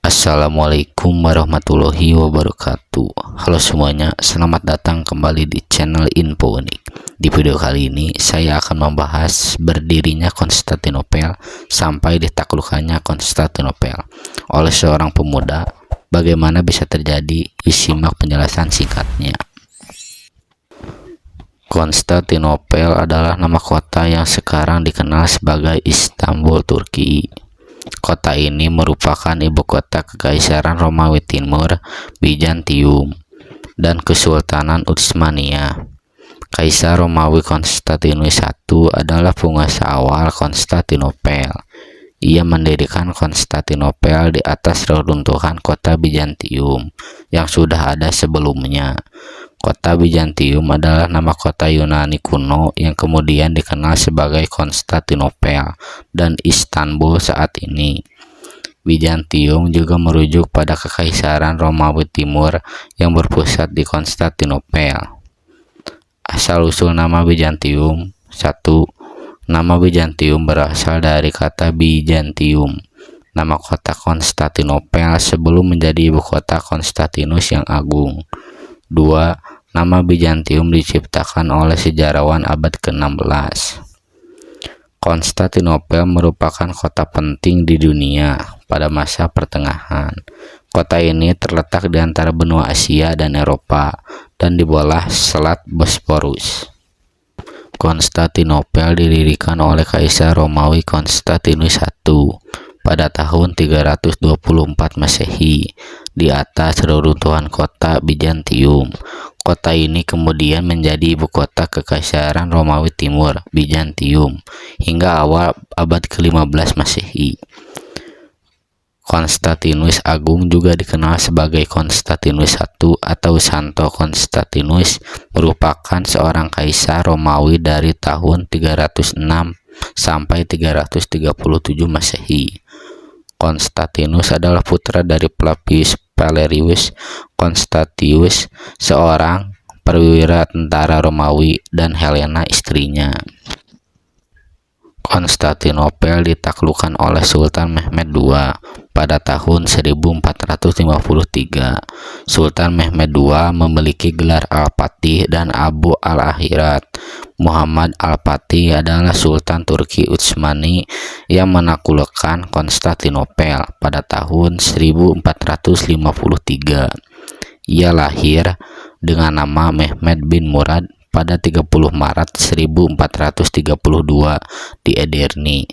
Assalamualaikum warahmatullahi wabarakatuh. Halo semuanya, selamat datang kembali di channel Info Unik. Di video kali ini saya akan membahas berdirinya Konstantinopel sampai ditaklukkannya Konstantinopel oleh seorang pemuda. Bagaimana bisa terjadi? Simak penjelasan singkatnya. Konstantinopel adalah nama kota yang sekarang dikenal sebagai Istanbul, Turki. Kota ini merupakan ibu kota Kekaisaran Romawi Timur, Bizantium, dan Kesultanan Utsmaniyah. Kaisar Romawi Konstantinus I adalah penguasa awal Konstantinopel. Ia mendirikan Konstantinopel di atas reruntuhan kota Bizantium yang sudah ada sebelumnya. Kota Bizantium adalah nama kota Yunani kuno yang kemudian dikenal sebagai Konstantinopel dan Istanbul saat ini. Bizantium juga merujuk pada Kekaisaran Romawi Timur yang berpusat di Konstantinopel. Asal-usul nama Bizantium. 1. Nama Bizantium berasal dari kata Bizantium, nama kota Konstantinopel sebelum menjadi ibu kota Konstantinus yang Agung. 2. Nama Bizantium diciptakan oleh sejarawan abad ke-16. Konstantinopel merupakan kota penting di dunia pada masa pertengahan. Kota ini terletak di antara benua Asia dan Eropa dan di bawah Selat Bosporus. Konstantinopel didirikan oleh Kaisar Romawi Konstantinus I pada tahun 324 Masehi di atas reruntuhan kota Bizantium. Kota ini kemudian menjadi ibu kota Kekaisaran Romawi Timur, Bizantium, hingga awal abad ke-15 Masehi. Konstantinus Agung juga dikenal sebagai Konstantinus I atau Santo Konstantinus, merupakan seorang kaisar Romawi dari tahun 306 sampai 337 Masehi. Konstantinus adalah putra dari Flavius Valerius Constantius, seorang perwira tentara Romawi, dan Helena istrinya. Konstantinopel ditaklukkan oleh Sultan Mehmed II pada tahun 1453. Sultan Mehmed II memiliki gelar Al-Fatih dan Abu al-Akhirat. Muhammad Al-Fatih adalah Sultan Turki Utsmani yang menaklukkan Konstantinopel pada tahun 1453. Ia lahir dengan nama Mehmed bin Murad pada 30 Maret 1432 di Edirne,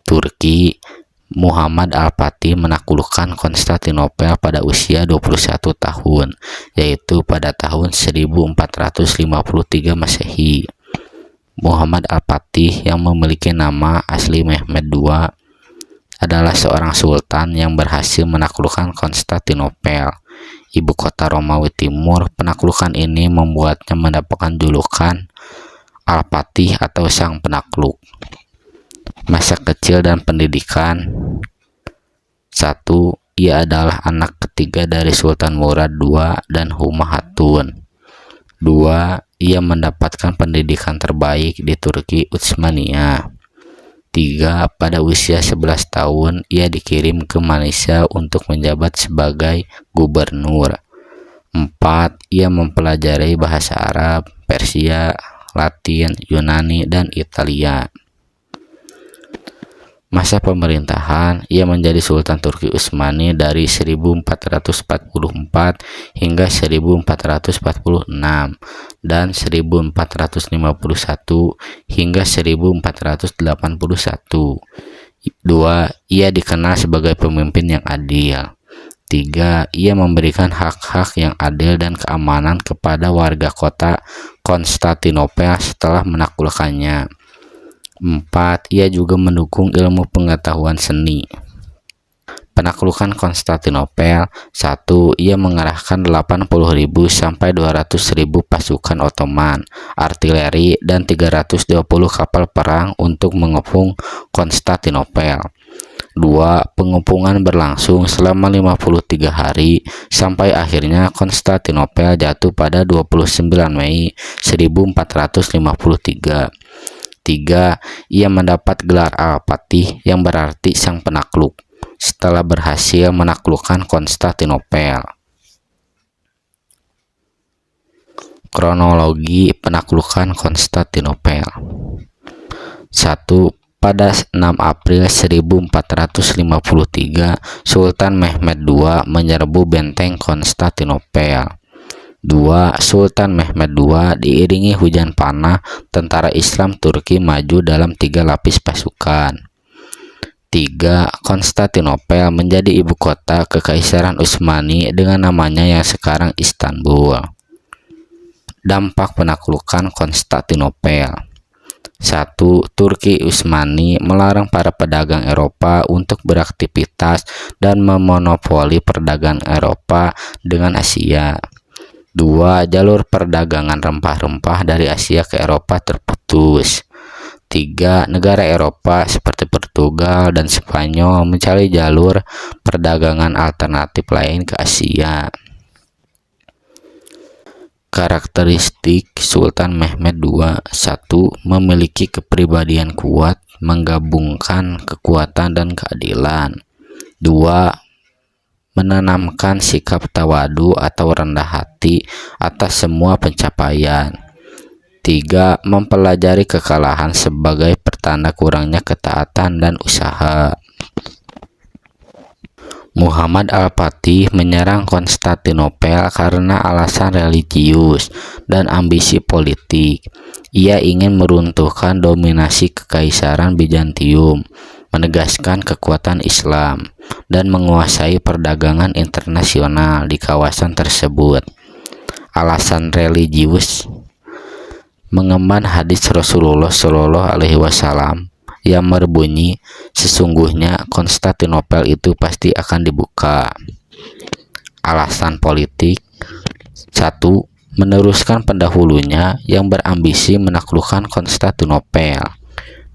Turki. Muhammad Al-Fatih menaklukkan Konstantinopel pada usia 21 tahun, yaitu pada tahun 1453 Masehi. Muhammad Al-Fatih yang memiliki nama asli Mehmed II adalah seorang sultan yang berhasil menaklukkan Konstantinopel, ibu kota Romawi Timur. Penaklukan ini membuatnya mendapatkan julukan Al-Fatih atau Sang Penakluk. Masa kecil dan pendidikan. 1. Ia adalah anak ketiga dari Sultan Murad II dan Humah Hatun. 2. Ia mendapatkan pendidikan terbaik di Turki Utsmaniyah. 3. Pada usia 11 tahun, ia dikirim ke Malaysia untuk menjabat sebagai gubernur. 4. Ia mempelajari bahasa Arab, Persia, Latin, Yunani, dan Italia. Masa pemerintahan, ia menjadi Sultan Turki Utsmani dari 1444 hingga 1446 dan 1451 hingga 1481. 2. Ia dikenal sebagai pemimpin yang adil. 3. Ia memberikan hak-hak yang adil dan keamanan kepada warga kota Konstantinopel setelah menaklukkannya. 4. Ia juga mendukung ilmu pengetahuan seni. Penaklukan Konstantinopel. 1. Ia mengerahkan 80.000 sampai 200.000 pasukan Ottoman, artileri, dan 320 kapal perang untuk mengepung Konstantinopel. 2. Pengepungan berlangsung selama 53 hari sampai akhirnya Konstantinopel jatuh pada 29 Mei 1453. 3. Ia mendapat gelar Al-Fatih yang berarti Sang Penakluk. setelah berhasil menaklukkan Konstantinopel. Kronologi penaklukan Konstantinopel. 1. Pada 6 April 1453, Sultan Mehmed II menyerbu benteng Konstantinopel. 2. Sultan Mehmed II diiringi hujan panah tentara Islam Turki maju dalam 3 lapis pasukan. 3. Konstantinopel menjadi ibu kota Kekaisaran Utsmani dengan namanya yang sekarang Istanbul. Dampak penaklukan Konstantinopel. 1. Turki Utsmani melarang para pedagang Eropa untuk beraktivitas dan memonopoli perdagangan Eropa dengan Asia. 2. Jalur perdagangan rempah-rempah dari Asia ke Eropa terputus. 3. Negara Eropa seperti Portugal dan Spanyol mencari jalur perdagangan alternatif lain ke Asia. Karakteristik Sultan Mehmed II. 1. Memiliki kepribadian kuat, menggabungkan kekuatan dan keadilan. 2. Menanamkan sikap tawadu atau rendah hati atas semua pencapaian. 3. Mempelajari kekalahan sebagai pertanda kurangnya ketaatan dan usaha. Muhammad Al-Fatih menyerang Konstantinopel karena alasan religius dan ambisi politik. Ia ingin meruntuhkan dominasi Kekaisaran Bizantium, menegaskan kekuatan Islam, dan menguasai perdagangan internasional di kawasan tersebut. Alasan religius: mengemban hadis Rasulullah Shallallahu Alaihi Wasallam yang berbunyi, sesungguhnya Konstantinopel itu pasti akan dibuka. Alasan politik: 1. Meneruskan pendahulunya yang berambisi menaklukkan Konstantinopel.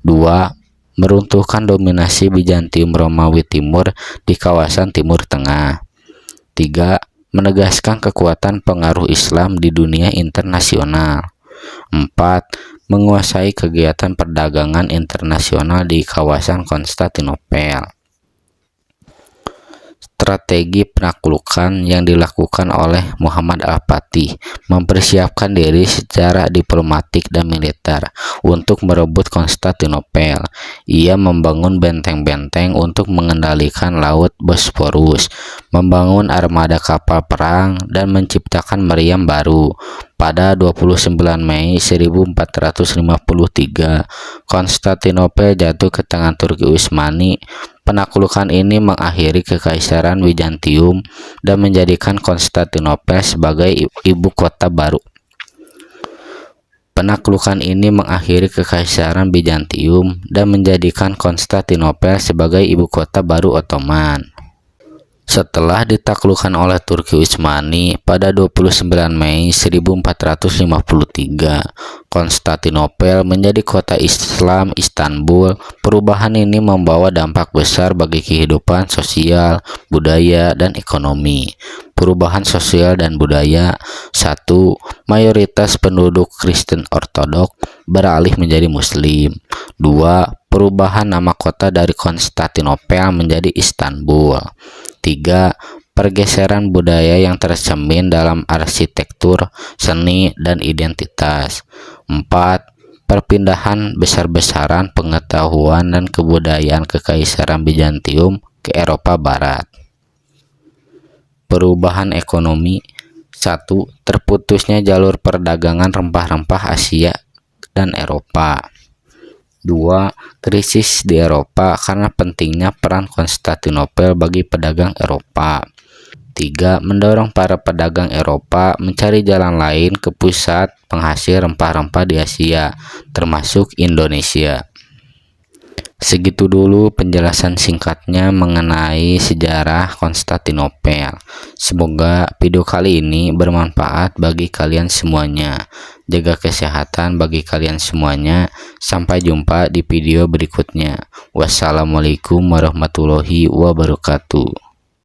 2. Meruntuhkan dominasi Bizantium Romawi Timur di kawasan Timur Tengah. 3. Menegaskan kekuatan pengaruh Islam di dunia internasional. 4. Menguasai kegiatan perdagangan internasional di kawasan Konstantinopel. Strategi penaklukan yang dilakukan oleh Muhammad Al-Fatih: mempersiapkan diri secara diplomatik dan militer untuk merebut Konstantinopel. Ia membangun benteng-benteng untuk mengendalikan Laut Bosporus, membangun armada kapal perang, dan menciptakan meriam baru. Pada 29 Mei 1453, Konstantinopel jatuh ke tangan Turki Utsmani. Penaklukan ini mengakhiri Kekaisaran Bizantium dan menjadikan Konstantinopel sebagai ibu kota baru. Penaklukan ini mengakhiri Kekaisaran Bizantium dan menjadikan Konstantinopel sebagai ibu kota baru Ottoman. Setelah ditaklukkan oleh Turki Utsmani pada 29 Mei 1453, Konstantinopel menjadi kota Islam Istanbul. Perubahan ini membawa dampak besar bagi kehidupan sosial, budaya, dan ekonomi. Perubahan sosial dan budaya: 1. Mayoritas penduduk Kristen Ortodok beralih menjadi Muslim. 2. Perubahan nama kota dari Konstantinopel menjadi Istanbul. 3. Pergeseran budaya yang tercermin dalam arsitektur, seni, dan identitas. 4. Perpindahan besar-besaran pengetahuan dan kebudayaan Kekaisaran Bizantium ke Eropa Barat. Perubahan ekonomi: 1. Terputusnya jalur perdagangan rempah-rempah Asia dan Eropa. 2. Krisis di Eropa karena pentingnya peran Konstantinopel bagi pedagang Eropa. 3. Mendorong para pedagang Eropa mencari jalan lain ke pusat penghasil rempah-rempah di Asia, termasuk Indonesia. Segitu dulu penjelasan singkatnya mengenai sejarah Konstantinopel. Semoga video kali ini bermanfaat bagi kalian semuanya. Jaga kesehatan bagi kalian semuanya. Sampai jumpa di video berikutnya. Wassalamualaikum warahmatullahi wabarakatuh.